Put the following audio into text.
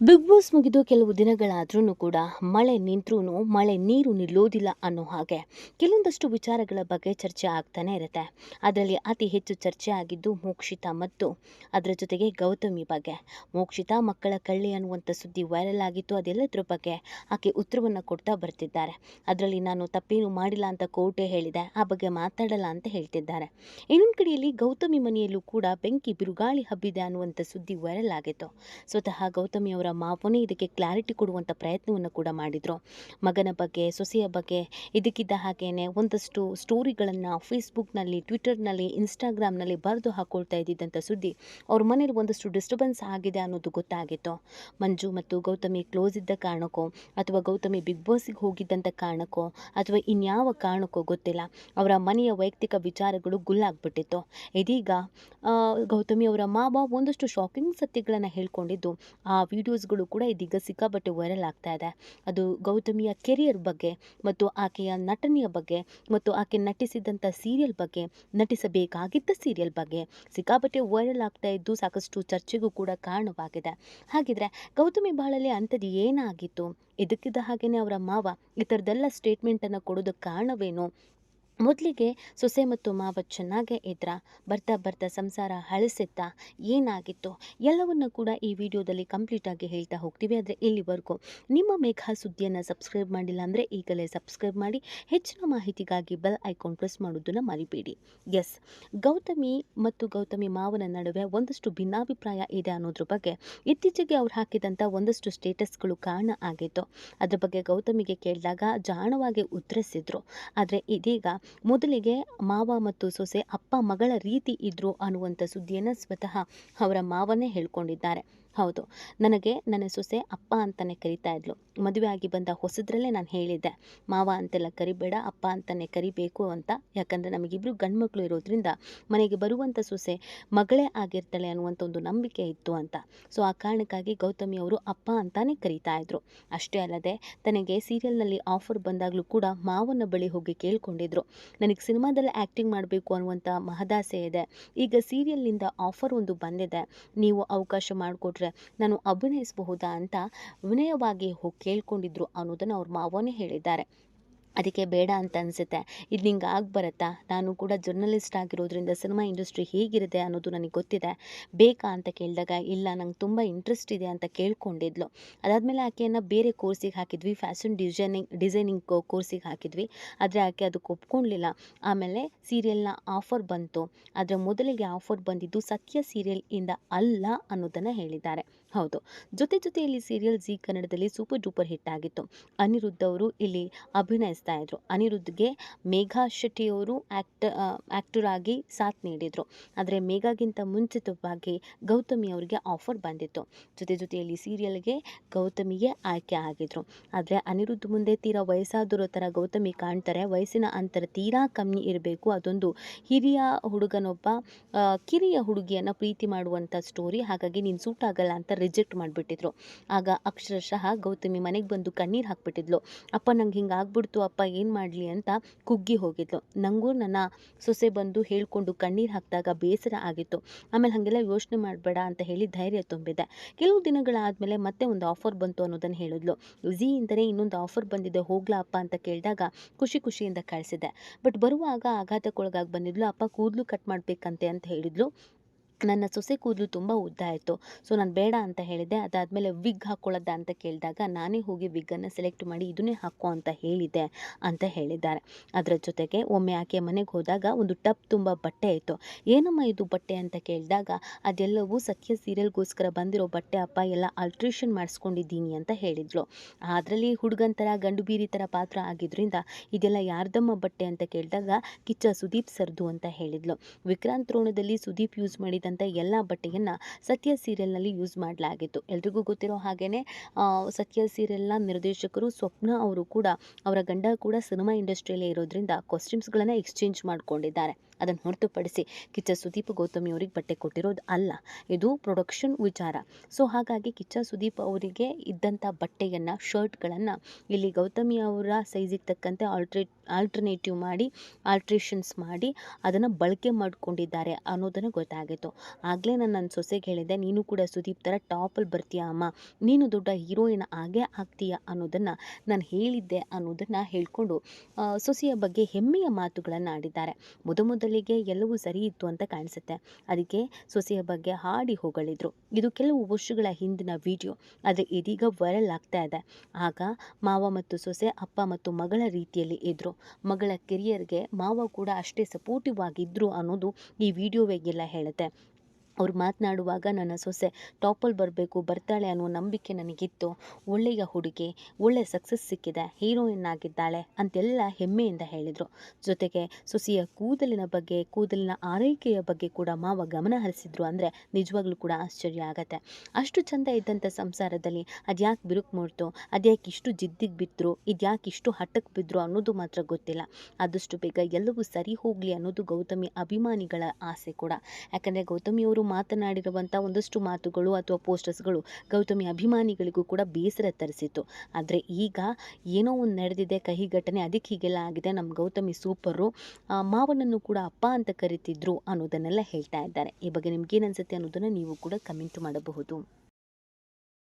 Big boss ಮುಗಿದು ಕೆಲವು ದಿನಗಳಾದ್ರೂ ಕೂಡ ಮಳೆ ನಿಂತ್ರೂ ಮಳೆ ನೀರು ನಿಲ್ಲೋದಿಲ್ಲ ಅನ್ನೋ ಹಾಗೆ ಕೆಲವೊಂದಷ್ಟು ವಿಚಾರಗಳ ಬಗ್ಗೆ ಚರ್ಚೆ ಆಗ್ತಾನೆ ಇರುತ್ತೆ. ಅದರಲ್ಲಿ ಅತಿ ಹೆಚ್ಚು ಚರ್ಚೆ ಆಗಿದ್ದು ಮೋಕ್ಷಿತಾ ಮತ್ತು ಅದರ ಜೊತೆಗೆ ಗೌತಮಿ ಬಗ್ಗೆ. ಮೋಕ್ಷಿತಾ ಮಕ್ಕಳ ಕಳ್ಳಿ ಅನ್ನುವಂಥ ಸುದ್ದಿ ವೈರಲ್ ಆಗಿತ್ತು. ಅದೆಲ್ಲದ್ರ ಬಗ್ಗೆ ಆಕೆ ಉತ್ತರವನ್ನು ಕೊಡ್ತಾ ಬರ್ತಿದ್ದಾರೆ. ಅದರಲ್ಲಿ ನಾನು ತಪ್ಪೇನು ಮಾಡಿಲ್ಲ ಅಂತ ಕೋರ್ಟೇ ಹೇಳಿದೆ, ಆ ಬಗ್ಗೆ ಮಾತಾಡಲ್ಲ ಅಂತ ಹೇಳ್ತಿದ್ದಾರೆ. ಇನ್ನೊಂದು ಕಡೆಯಲ್ಲಿ ಗೌತಮಿ ಮನೆಯಲ್ಲೂ ಕೂಡ ಬೆಂಕಿ ಬಿರುಗಾಳಿ ಹಬ್ಬಿದೆ ಅನ್ನುವಂಥ ಸುದ್ದಿ ವೈರಲ್ ಆಗಿತ್ತು. ಸ್ವತಃ ಗೌತಮಿ ಅವರ ಮಾವನೇ ಇದಕ್ಕೆ ಕ್ಲಾರಿಟಿ ಕೊಡುವಂಥ ಪ್ರಯತ್ನವನ್ನು ಕೂಡ ಮಾಡಿದರು. ಮಗನ ಬಗ್ಗೆ, ಸೊಸೆಯ ಬಗ್ಗೆ ಇದಕ್ಕಿದ್ದ ಹಾಗೇನೆ ಒಂದಷ್ಟು ಸ್ಟೋರಿಗಳನ್ನು ಫೇಸ್ಬುಕ್ನಲ್ಲಿ, ಟ್ವಿಟರ್ನಲ್ಲಿ, ಇನ್ಸ್ಟಾಗ್ರಾಮ್ನಲ್ಲಿ ಬರೆದು ಹಾಕೊಳ್ತಾ ಇದ್ದಿದ್ದಂಥ ಸುದ್ದಿ ಅವ್ರ ಮನೇಲಿ ಒಂದಷ್ಟು ಡಿಸ್ಟರ್ಬೆನ್ಸ್ ಆಗಿದೆ ಅನ್ನೋದು ಗೊತ್ತಾಗಿತ್ತು. ಮಂಜು ಮತ್ತು ಗೌತಮಿ ಕ್ಲೋಸ್ ಇದ್ದ ಕಾರಣಕ್ಕೋ ಅಥವಾ ಗೌತಮಿ ಬಿಗ್ ಬಾಸ್ಗೆ ಹೋಗಿದ್ದಂಥ ಕಾರಣಕ್ಕೋ ಅಥವಾ ಇನ್ಯಾವ ಕಾರಣಕ್ಕೋ ಗೊತ್ತಿಲ್ಲ, ಅವರ ಮನೆಯ ವೈಯಕ್ತಿಕ ವಿಚಾರಗಳು ಗುಲ್ಲಾಗ್ಬಿಟ್ಟಿತ್ತು. ಇದೀಗ ಗೌತಮಿ ಅವರ ಮಾವ ಒಂದಷ್ಟು ಶಾಕಿಂಗ್ ಸತ್ಯಗಳನ್ನು ಹೇಳ್ಕೊಂಡಿದ್ದು ಆ ವಿಡಿಯೋಸ್ಗಳು ಕೂಡ ಇದೀಗ ಸಿಕ್ಕಾಪಟ್ಟೆ ವೈರಲ್ ಆಗ್ತಾ ಇದೆ. ಅದು ಗೌತಮಿಯ ಕೆರಿಯರ್ ಬಗ್ಗೆ ಮತ್ತು ಆಕೆಯ ನಟನೆಯ ಬಗ್ಗೆ ಮತ್ತು ಆಕೆ ನಟಿಸಿದಂಥ ಸೀರಿಯಲ್ ಬಗ್ಗೆ, ನಟಿಸಬೇಕಾಗಿದ್ದ ಸೀರಿಯಲ್ ಬಗ್ಗೆ ಸಿಕ್ಕಾಪಟ್ಟೆ ವೈರಲ್ ಆಗ್ತಾ ಇದ್ದು ಸಾಕಷ್ಟು ಚರ್ಚೆಗೂ ಕೂಡ ಕಾರಣವಾಗಿದೆ. ಹಾಗಿದ್ರೆ ಗೌತಮಿ ಬಾಳಲ್ಲಿ ಅಂಥದ್ದು ಏನಾಗಿತ್ತು? ಇದಕ್ಕಿದ್ದ ಹಾಗೆಯೇ ಅವರ ಮಾವ ಈ ಥರದ್ದೆಲ್ಲ ಸ್ಟೇಟ್ಮೆಂಟನ್ನು ಕೊಡೋದಕ್ಕೆ ಕಾರಣವೇನು? ಮೊದಲಿಗೆ ಸೊಸೆ ಮತ್ತು ಮಾವ ಚೆನ್ನಾಗೇ ಇದ್ರ, ಬರ್ತಾ ಬರ್ತಾ ಸಂಸಾರ ಹಳಸಿತ್ತ, ಏನಾಗಿತ್ತು ಎಲ್ಲವನ್ನು ಕೂಡ ಈ ವಿಡಿಯೋದಲ್ಲಿ ಕಂಪ್ಲೀಟಾಗಿ ಹೇಳ್ತಾ ಹೋಗ್ತೀವಿ. ಆದರೆ ಇಲ್ಲಿವರೆಗೂ ನಿಮ್ಮ ಮೇಘಾ ಸುದ್ದಿಯನ್ನು ಸಬ್ಸ್ಕ್ರೈಬ್ ಮಾಡಿಲ್ಲ ಅಂದರೆ ಈಗಲೇ ಸಬ್ಸ್ಕ್ರೈಬ್ ಮಾಡಿ, ಹೆಚ್ಚಿನ ಮಾಹಿತಿಗಾಗಿ ಬೆಲ್ ಐಕಾನ್ ಪ್ರೆಸ್ ಮಾಡೋದನ್ನು ಮರಿಬೇಡಿ. ಎಸ್, ಗೌತಮಿ ಮತ್ತು ಗೌತಮಿ ಮಾವನ ನಡುವೆ ಒಂದಷ್ಟು ಭಿನ್ನಾಭಿಪ್ರಾಯ ಇದೆ ಅನ್ನೋದ್ರ ಬಗ್ಗೆ ಇತ್ತೀಚೆಗೆ ಅವ್ರು ಹಾಕಿದಂಥ ಒಂದಷ್ಟು ಸ್ಟೇಟಸ್ಗಳು ಕಾರಣ ಆಗಿತ್ತು. ಅದ್ರ ಬಗ್ಗೆ ಗೌತಮಿಗೆ ಕೇಳಿದಾಗ ಜಾಣವಾಗಿ ಉತ್ತರಿಸಿದ್ರು. ಆದರೆ ಇದೀಗ ಮೊದಲಿಗೆ ಮಾವ ಮತ್ತು ಸೊಸೆ ಅಪ್ಪ ಮಗಳ ರೀತಿ ಇದ್ರು ಅನ್ನುವಂಥ ಸುದ್ದಿಯನ್ನು ಸ್ವತಃ ಅವರ ಮಾವನೇ ಹೇಳ್ಕೊಂಡಿದ್ದಾರೆ. ಹೌದು, ನನಗೆ ನನ್ನ ಸೊಸೆ ಅಪ್ಪ ಅಂತಲೇ ಕರಿತಾ ಇದ್ಲು. ಮದುವೆ ಆಗಿ ಬಂದ ಹೊಸದ್ರಲ್ಲೇ ನಾನು ಹೇಳಿದ್ದೆ, ಮಾವ ಅಂತೆಲ್ಲ ಕರಿಬೇಡ, ಅಪ್ಪ ಅಂತಲೇ ಕರಿಬೇಕು ಅಂತ. ಯಾಕಂದರೆ ನಮಗಿಬ್ಬರು ಗಂಡು ಮಕ್ಕಳು ಇರೋದ್ರಿಂದ ಮನೆಗೆ ಬರುವಂಥ ಸೊಸೆ ಮಗಳೇ ಆಗಿರ್ತಾಳೆ ಅನ್ನುವಂಥ ಒಂದು ನಂಬಿಕೆ ಇತ್ತು ಅಂತ. ಸೊ ಆ ಕಾರಣಕ್ಕಾಗಿ ಗೌತಮಿ ಅವರು ಅಪ್ಪ ಅಂತಾನೆ ಕರೀತಾ ಇದ್ರು. ಅಷ್ಟೇ ಅಲ್ಲದೆ ತನಗೆ ಸೀರಿಯಲ್ನಲ್ಲಿ ಆಫರ್ ಬಂದಾಗಲೂ ಕೂಡ ಮಾವನ ಬಳಿ ಹೋಗಿ ಕೇಳ್ಕೊಂಡಿದ್ರು, ನನಗೆ ಸಿನಿಮಾದಲ್ಲಿ ಆ್ಯಕ್ಟಿಂಗ್ ಮಾಡಬೇಕು ಅನ್ನುವಂಥ ಮಹದಾಸೆ ಇದೆ, ಈಗ ಸೀರಿಯಲ್ನಿಂದ ಆಫರ್ ಒಂದು ಬಂದಿದೆ, ನೀವು ಅವಕಾಶ ಮಾಡಿಕೊಟ್ರೆ ನಾನು ಅಭಿನಯಿಸಬಹುದಾ ಅಂತ ವಿನಯವಾಗಿ ಹೋಗಿ ಕೇಳ್ಕೊಂಡಿದ್ರು ಅನ್ನೋದನ್ನು ಅವ್ರ ಮಾವನೇ ಹೇಳಿದ್ದಾರೆ. ಅದಕ್ಕೆ ಬೇಡ ಅಂತ ಅನಿಸುತ್ತೆ, ಇದು ನಿಂಗೆ ಆಗಿ ಬರುತ್ತಾ, ನಾನು ಕೂಡ ಜರ್ನಲಿಸ್ಟ್ ಆಗಿರೋದ್ರಿಂದ ಸಿನಿಮಾ ಇಂಡಸ್ಟ್ರಿ ಹೇಗಿರುತ್ತೆ ಅನ್ನೋದು ನನಗೆ ಗೊತ್ತಿದೆ, ಬೇಕಾ ಅಂತ ಕೇಳಿದಾಗ ಇಲ್ಲ ನಂಗೆ ತುಂಬ ಇಂಟ್ರೆಸ್ಟ್ ಇದೆ ಅಂತ ಕೇಳ್ಕೊಂಡಿದ್ಲು. ಅದಾದಮೇಲೆ ಆಕೆಯನ್ನು ಬೇರೆ ಕೋರ್ಸಿಗೆ ಹಾಕಿದ್ವಿ, ಫ್ಯಾಷನ್ ಡಿಸೈನಿಂಗ್ ಕೋರ್ಸಿಗೆ ಹಾಕಿದ್ವಿ. ಆದರೆ ಆಕೆ ಅದಕ್ಕೆ ಒಪ್ಕೊಳ್ಳಲಿಲ್ಲ. ಆಮೇಲೆ ಸೀರಿಯಲ್ನ ಆಫರ್ ಬಂತು. ಆದರೆ ಮೊದಲಿಗೆ ಆಫರ್ ಬಂದಿದ್ದು ಸತ್ಯ ಸೀರಿಯಲ್ ಇಂದ ಅಲ್ಲ ಅನ್ನೋದನ್ನು ಹೇಳಿದ್ದಾರೆ. ಹೌದು, ಜೊತೆಯಲ್ಲಿ ಸೀರಿಯಲ್ ಜಿ ಕನ್ನಡದಲ್ಲಿ ಸೂಪರ್ ಡೂಪರ್ ಹಿಟ್ ಆಗಿತ್ತು. ಅನಿರುದ್ಧ್ ಅವರು ಇಲ್ಲಿ ಅಭಿನಯಿಸ್ತಾ ಇದ್ರು. ಅನಿರುದ್ಧ್ಗೆ ಮೇಘಾ ಶೆಟ್ಟಿಯವರು ಆ್ಯಕ್ಟರ್ ಆಗಿ ಸಾಥ್ ನೀಡಿದರು. ಆದರೆ ಮೇಘಾಗಿಂತ ಮುಂಚಿತವಾಗಿ ಗೌತಮಿ ಅವರಿಗೆ ಆಫರ್ ಬಂದಿತ್ತು. ಜೊತೆಯಲ್ಲಿ ಸೀರಿಯಲ್ಗೆ ಗೌತಮಿಗೆ ಆಯ್ಕೆ ಆಗಿದ್ರು. ಆದರೆ ಅನಿರುದ್ಧ್ ಮುಂದೆ ತೀರಾ ವಯಸ್ಸಾದರೋ ಥರ ಗೌತಮಿ ಕಾಣ್ತಾರೆ. ವಯಸ್ಸಿನ ಅಂತರ ತೀರಾ ಕಮ್ಮಿ ಇರಬೇಕು. ಅದೊಂದು ಹಿರಿಯ ಹುಡುಗನೊಬ್ಬ ಕಿರಿಯ ಹುಡುಗಿಯನ್ನು ಪ್ರೀತಿ ಮಾಡುವಂಥ ಸ್ಟೋರಿ, ಹಾಗಾಗಿ ನೀನು ಸೂಟ್ ಆಗಲ್ಲ ಅಂತ ರಿಜೆಕ್ಟ್ ಮಾಡಿಬಿಟ್ಟಿದ್ರು. ಆಗ ಅಕ್ಷರಶಃ ಗೌತಮಿ ಮನೆಗೆ ಬಂದು ಕಣ್ಣೀರು ಹಾಕ್ಬಿಟ್ಟಿದ್ಲು. ಅಪ್ಪ ನಂಗೆ ಹಿಂಗೆ ಆಗ್ಬಿಡ್ತು ಅಪ್ಪ, ಏನು ಮಾಡಲಿ ಅಂತ ಕುಗ್ಗಿ ಹೋಗಿದ್ಲು. ನನಗೂ ನನ್ನ ಸೊಸೆ ಬಂದು ಹೇಳ್ಕೊಂಡು ಕಣ್ಣೀರು ಹಾಕಿದಾಗ ಬೇಸರ ಆಗಿತ್ತು. ಆಮೇಲೆ ಹಾಗೆಲ್ಲ ಯೋಚನೆ ಮಾಡಬೇಡ ಅಂತ ಹೇಳಿ ಧೈರ್ಯ ತುಂಬಿದೆ. ಕೆಲವು ದಿನಗಳಾದಮೇಲೆ ಮತ್ತೆ ಒಂದು ಆಫರ್ ಬಂತು ಅನ್ನೋದನ್ನು ಹೇಳಿದ್ಲು. ಝೀಯಿಂದಲೇ ಇನ್ನೊಂದು ಆಫರ್ ಬಂದಿದೆ, ಹೋಗ್ಲಾ ಅಪ್ಪ ಅಂತ ಕೇಳಿದಾಗ ಖುಷಿಯಿಂದ ಕಳಿಸಿದೆ. ಬಟ್ ಬರುವಾಗ ಆಘಾತಕ್ಕೊಳಗಾಗಿ ಬಂದಿದ್ಲು. ಅಪ್ಪ ಕೂದಲು ಕಟ್ ಮಾಡಬೇಕಂತೆ ಅಂತ ಹೇಳಿದ್ಲು. ನನ್ನ ಸೊಸೆ ಕೂದಲು ತುಂಬ ಉದ್ದ ಆಯಿತು, ಸೊ ನಾನು ಬೇಡ ಅಂತ ಹೇಳಿದೆ. ಅದಾದಮೇಲೆ ವಿಗ್ ಹಾಕ್ಕೊಳ್ಳೋದ ಅಂತ ಕೇಳಿದಾಗ ನಾನೇ ಹೋಗಿ ವಿಗ್ಗನ್ನು ಸೆಲೆಕ್ಟ್ ಮಾಡಿ ಇದನ್ನೇ ಹಾಕೋ ಅಂತ ಹೇಳಿದೆ ಅಂತ ಹೇಳಿದ್ದಾರೆ. ಅದರ ಜೊತೆಗೆ ಒಮ್ಮೆ ಆಕೆ ಮನೆಗೆ ಹೋದಾಗ ಒಂದು ಟಬ್ ತುಂಬ ಬಟ್ಟೆ ಇತ್ತು. ಏನಮ್ಮ ಇದು ಬಟ್ಟೆ ಅಂತ ಕೇಳಿದಾಗ ಅದೆಲ್ಲವೂ ಸತ್ಯ ಸೀರಿಯಲ್ಗೋಸ್ಕರ ಬಂದಿರೋ ಬಟ್ಟೆ ಅಪ್ಪ, ಎಲ್ಲ ಆಲ್ಟ್ರೇಷನ್ ಮಾಡಿಸ್ಕೊಂಡಿದ್ದೀನಿ ಅಂತ ಹೇಳಿದ್ಲು. ಅದರಲ್ಲಿ ಹುಡುಗಂತರ ಗಂಡು ಬೀರಿ ಥರ ಪಾತ್ರ ಆಗಿದ್ದರಿಂದ ಇದೆಲ್ಲ ಯಾರ್ದಮ್ಮ ಬಟ್ಟೆ ಅಂತ ಕೇಳಿದಾಗ ಕಿಚ್ಚ ಸುದೀಪ್ ಸರ್ದು ಅಂತ ಹೇಳಿದ್ಲು. ವಿಕ್ರಾಂತ್ ರೋಣದಲ್ಲಿ ಸುದೀಪ್ ಯೂಸ್ ಮಾಡಿದ ಎಲ್ಲ ಬಟ್ಟೆಯನ್ನು ಸತ್ಯ ಸೀರಿಯಲ್ನಲ್ಲಿ ಯೂಸ್ ಮಾಡಲಾಗಿತ್ತು. ಎಲ್ರಿಗೂ ಗೊತ್ತಿರೋ ಹಾಗೇನೆ ಸತ್ಯ ಸೀರಿಯಲ್ನ ನಿರ್ದೇಶಕರು ಸ್ವಪ್ನ ಅವರು ಕೂಡ, ಅವರ ಗಂಡ ಕೂಡ ಸಿನಿಮಾ ಇಂಡಸ್ಟ್ರಿಯಲ್ಲೇ ಇರೋದ್ರಿಂದ ಕಾಸ್ಟ್ಯೂಮ್ಸ್ಗಳನ್ನು ಎಕ್ಸ್ಚೇಂಜ್ ಮಾಡ್ಕೊಂಡಿದ್ದಾರೆ. ಅದನ್ನು ಹೊರತುಪಡಿಸಿ ಕಿಚ್ಚ ಸುದೀಪ್ ಗೌತಮಿ ಅವರಿಗೆ ಬಟ್ಟೆ ಕೊಟ್ಟಿರೋದು ಅಲ್ಲ. ಇದು ಪ್ರೊಡಕ್ಷನ್ ವಿಚಾರ. ಸೊ ಹಾಗಾಗಿ ಕಿಚ್ಚ ಸುದೀಪ್ ಅವರಿಗೆ ಇದ್ದಂಥ ಬಟ್ಟೆಯನ್ನು, ಶರ್ಟ್ಗಳನ್ನು ಇಲ್ಲಿ ಗೌತಮಿ ಅವರ ಸೈಜಿಗೆ ತಕ್ಕಂತೆ ಆಲ್ಟರ್ನೇಟಿವ್ ಮಾಡಿ, ಆಲ್ಟ್ರೇಷನ್ಸ್ ಮಾಡಿ ಅದನ್ನು ಬಳಕೆ ಮಾಡಿಕೊಂಡಿದ್ದಾರೆ ಅನ್ನೋದನ್ನು ಗೊತ್ತಾಗಿತ್ತು. ಆಗಲೇ ನಾನು ನನ್ನ ಸೊಸೆಗೆ ಹೇಳಿದ್ದೆ, ನೀನು ಕೂಡ ಸುದೀಪ್ ಥರ ಟಾಪಲ್ಲಿ ಬರ್ತೀಯಾ ಅಮ್ಮ, ನೀನು ದೊಡ್ಡ ಹೀರೋಯಿನ್ ಆಗೇ ಆಗ್ತೀಯಾ ಅನ್ನೋದನ್ನು ನಾನು ಹೇಳಿದ್ದೆ ಅನ್ನೋದನ್ನು ಹೇಳ್ಕೊಂಡು ಸೊಸೆಯ ಬಗ್ಗೆ ಹೆಮ್ಮೆಯ ಮಾತುಗಳನ್ನು ಆಡಿದ್ದಾರೆ. ಮೊದಲಿಗೆ ಎಲ್ಲವೂ ಸರಿ ಇತ್ತು ಅಂತ ಕಾಣಿಸುತ್ತೆ. ಅದಕ್ಕೆ ಸೊಸೆಯ ಬಗ್ಗೆ ಹಾಡಿ ಹೊಗಳಿದ್ರು. ಇದು ಕೆಲವು ವರ್ಷಗಳ ಹಿಂದಿನ ವಿಡಿಯೋ, ಆದರೆ ಇದೀಗ ವೈರಲ್ ಆಗ್ತಾ ಇದೆ. ಆಗ ಮಾವ ಮತ್ತು ಸೊಸೆ ಅಪ್ಪ ಮತ್ತು ಮಗಳ ರೀತಿಯಲ್ಲಿ ಇದ್ದರು. ಮಗಳ ಕೆರಿಯರ್ಗೆ ಮಾವ ಕೂಡ ಅಷ್ಟೇ ಸಪೋರ್ಟಿವ್ ಆಗಿದ್ದರು ಅನ್ನೋದು ಈ ವಿಡಿಯೋವೆಗೆಲ್ಲ ಹೇಳುತ್ತೆ. ಅವ್ರು ಮಾತನಾಡುವಾಗ ನನ್ನ ಸೊಸೆ ಟಾಪಲ್ಲಿ ಬರಬೇಕು, ಬರ್ತಾಳೆ ಅನ್ನೋ ನಂಬಿಕೆ ನನಗಿತ್ತು. ಒಳ್ಳೆಯ ಹುಡುಗಿ, ಒಳ್ಳೆ ಸಕ್ಸಸ್ ಸಿಕ್ಕಿದೆ, ಹೀರೋಯಿನ್ ಆಗಿದ್ದಾಳೆ ಅಂತೆಲ್ಲ ಹೆಮ್ಮೆಯಿಂದ ಹೇಳಿದರು. ಜೊತೆಗೆ ಸೊಸೆಯ ಕೂದಲಿನ ಬಗ್ಗೆ, ಕೂದಲಿನ ಆರೈಕೆಯ ಬಗ್ಗೆ ಕೂಡ ಮಾವ ಗಮನ ಹರಿಸಿದ್ರು ಅಂದರೆ ನಿಜವಾಗ್ಲೂ ಕೂಡ ಆಶ್ಚರ್ಯ ಆಗತ್ತೆ. ಅಷ್ಟು ಚಂದ ಇದ್ದಂಥ ಸಂಸಾರದಲ್ಲಿ ಅದ್ಯಾಕೆ ಬಿರುಕು ಮೂಡ್ತು, ಅದ್ಯಾಕೆ ಇಷ್ಟು ಜಿದ್ದಿಗೆ ಬಿದ್ದರು, ಇದ್ಯಾಕೆ ಇಷ್ಟು ಹಠಕ್ಕೆ ಬಿದ್ದರು ಅನ್ನೋದು ಮಾತ್ರ ಗೊತ್ತಿಲ್ಲ. ಆದಷ್ಟು ಬೇಗ ಎಲ್ಲವೂ ಸರಿ ಹೋಗಲಿ ಅನ್ನೋದು ಗೌತಮಿ ಅಭಿಮಾನಿಗಳ ಆಸೆ ಕೂಡ. ಯಾಕಂದರೆ ಗೌತಮಿಯವರು ಮಾತನಾಡಿರುವಂಥ ಒಂದಷ್ಟು ಮಾತುಗಳು ಅಥವಾ ಪೋಸ್ಟರ್ಸ್ಗಳು ಗೌತಮಿ ಅಭಿಮಾನಿಗಳಿಗೂ ಕೂಡ ಬೇಸರ ತರಿಸಿತ್ತು. ಆದರೆ ಈಗ ಏನೋ ಒಂದು ನಡೆದಿದೆ, ಕಹಿ ಘಟನೆ, ಅದಕ್ಕೆ ಹೀಗೆಲ್ಲ ಆಗಿದೆ, ನಮ್ಮ ಗೌತಮಿ ಸೂಪರು, ಮಾವನನ್ನು ಕೂಡ ಅಪ್ಪ ಅಂತ ಕರಿತಿದ್ರು ಅನ್ನೋದನ್ನೆಲ್ಲ ಹೇಳ್ತಾ ಇದ್ದಾರೆ. ಈ ಬಗ್ಗೆ ನಿಮ್ಗೇನು ಅನಿಸುತ್ತೆ ಅನ್ನೋದನ್ನು ನೀವು ಕೂಡ ಕಮೆಂಟ್ ಮಾಡಬಹುದು.